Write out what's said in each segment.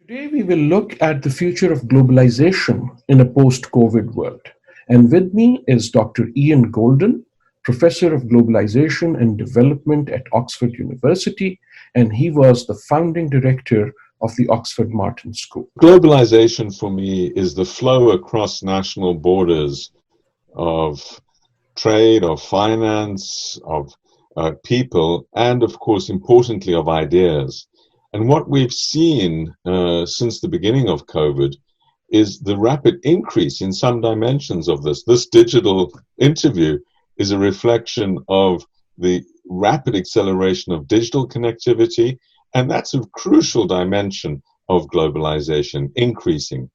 Today, we will look at the future of globalization in a post COVID world. And with me is Dr. Ian Goldin, Professor of Globalization and Development at Oxford University, and he was the founding director of the Oxford Martin School. Globalization for me is the flow across national borders of trade, of finance, of people, and of course, importantly, of ideas. And what we've seen since the beginning of COVID is the rapid increase in some dimensions of this. This digital interview is a reflection of the rapid acceleration of digital connectivity, and that's a crucial dimension of globalization, increasing.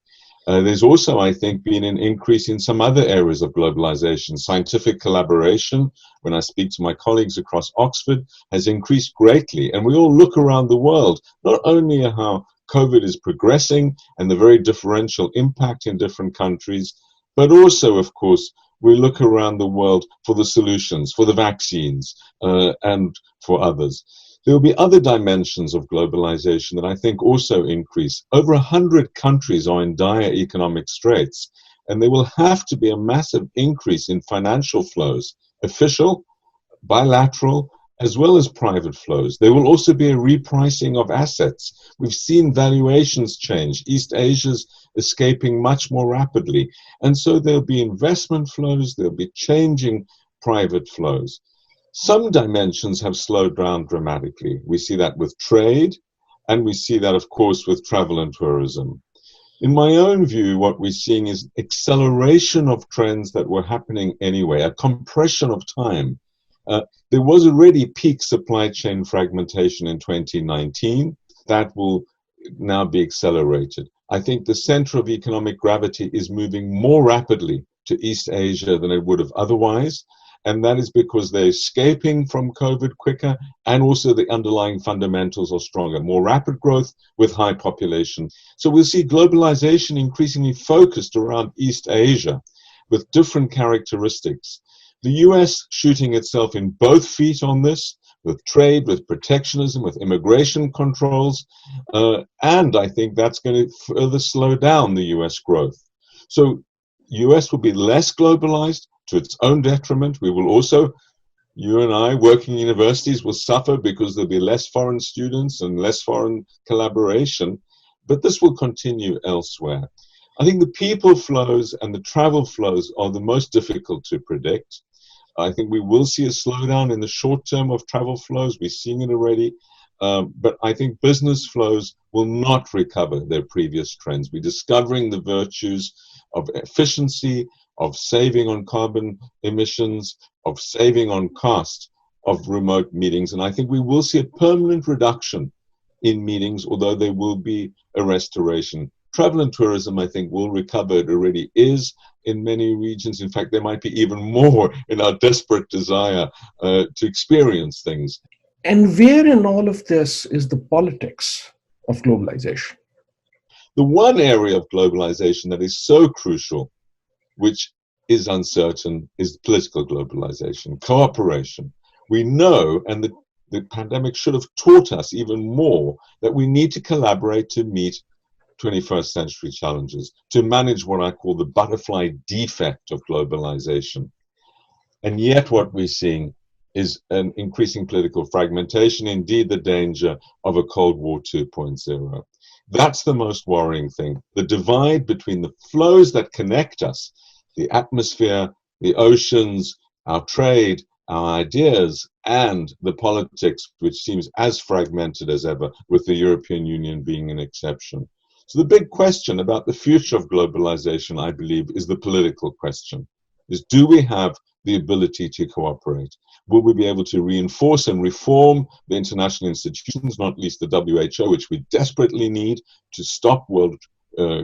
There's also, I think, been an increase in some other areas of globalization. Scientific collaboration, when I speak to my colleagues across Oxford, has increased greatly. And we all look around the world, not only at how COVID is progressing and the very differential impact in different countries, but also, of course, we look around the world for the solutions, for the vaccines, and for others. There will be other dimensions of globalization that I think also increase. Over 100 countries are in dire economic straits, and there will have to be a massive increase in financial flows, official, bilateral, as well as private flows. There will also be a repricing of assets. We've seen valuations change. East Asia's escaping much more rapidly. And so there'll be investment flows, there'll be changing private flows. Some dimensions have slowed down dramatically. We see that with trade, and we see that, of course, with travel and tourism. In my own view, what we're seeing is acceleration of trends that were happening anyway, a compression of time. There was already peak supply chain fragmentation in 2019. That will now be accelerated. I think the center of economic gravity is moving more rapidly to East Asia than it would have otherwise. And that is because they're escaping from COVID quicker, and also the underlying fundamentals are stronger, more rapid growth with high population. So we'll see globalization increasingly focused around East Asia with different characteristics. The US shooting itself in both feet on this, with trade, with protectionism, with immigration controls, and I think that's going to further slow down the US growth. So US will be less globalized, to its own detriment. We will also, you and I, working in universities, will suffer because there'll be less foreign students and less foreign collaboration, but this will continue elsewhere. I think the people flows and the travel flows are the most difficult to predict. I think we will see a slowdown in the short term of travel flows. We're seeing it already. But I think business flows will not recover their previous trends. We're discovering the virtues of efficiency, of saving on carbon emissions, of saving on cost of remote meetings. And I think we will see a permanent reduction in meetings, although there will be a restoration. Travel and tourism, I think, will recover. It already is in many regions. In fact, there might be even more in our desperate desire to experience things. And where in all of this is the politics of globalization? The one area of globalization that is so crucial, which is uncertain, is political globalization, cooperation. We know, and the pandemic should have taught us even more, that we need to collaborate to meet 21st century challenges, to manage what I call the butterfly defect of globalization. And yet what we're seeing is an increasing political fragmentation, indeed the danger of a Cold War 2.0. That's the most worrying thing. The divide between the flows that connect us, the atmosphere, the oceans, our trade, our ideas, and the politics, which seems as fragmented as ever, with the European Union being an exception. So the big question about the future of globalization, I believe, is the political question. Is, do we have the ability to cooperate? Will we be able to reinforce and reform the international institutions, not least the WHO, which we desperately need to stop world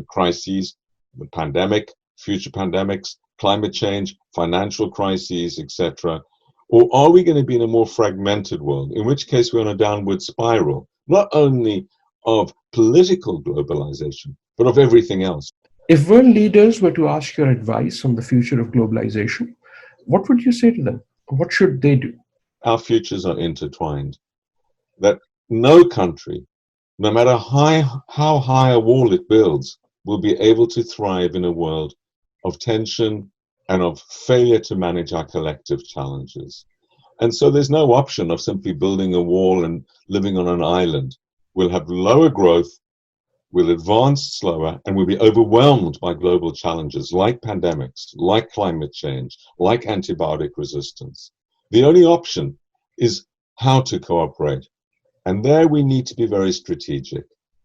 crises, the pandemic, future pandemics, climate change, financial crises, etc.? Or are we going to be in a more fragmented world, in which case we're on a downward spiral, not only of political globalization, but of everything else? If world leaders were to ask your advice on the future of globalization, what would you say to them? What should they do? Our futures are intertwined. That no country no matter how high a wall it builds, will be able to thrive in a world of tension and of failure to manage our collective challenges. And so there's no option of simply building a wall and living on an island. We'll have lower growth, we'll advance slower, and we'll be overwhelmed by global challenges like pandemics, like climate change, like antibiotic resistance. The only option is how to cooperate. And there we need to be very strategic.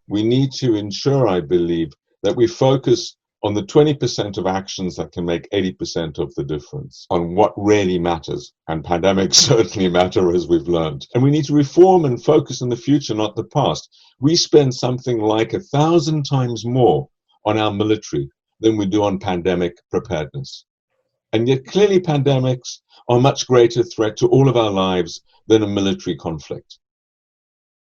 We need to ensure, I believe, that we focus on the 20% of actions that can make 80% of the difference, on what really matters. And pandemics certainly matter, as we've learned. And we need to reform and focus on the future, not the past. We spend something like 1,000 times more on our military than we do on pandemic preparedness. And yet clearly pandemics are a much greater threat to all of our lives than a military conflict.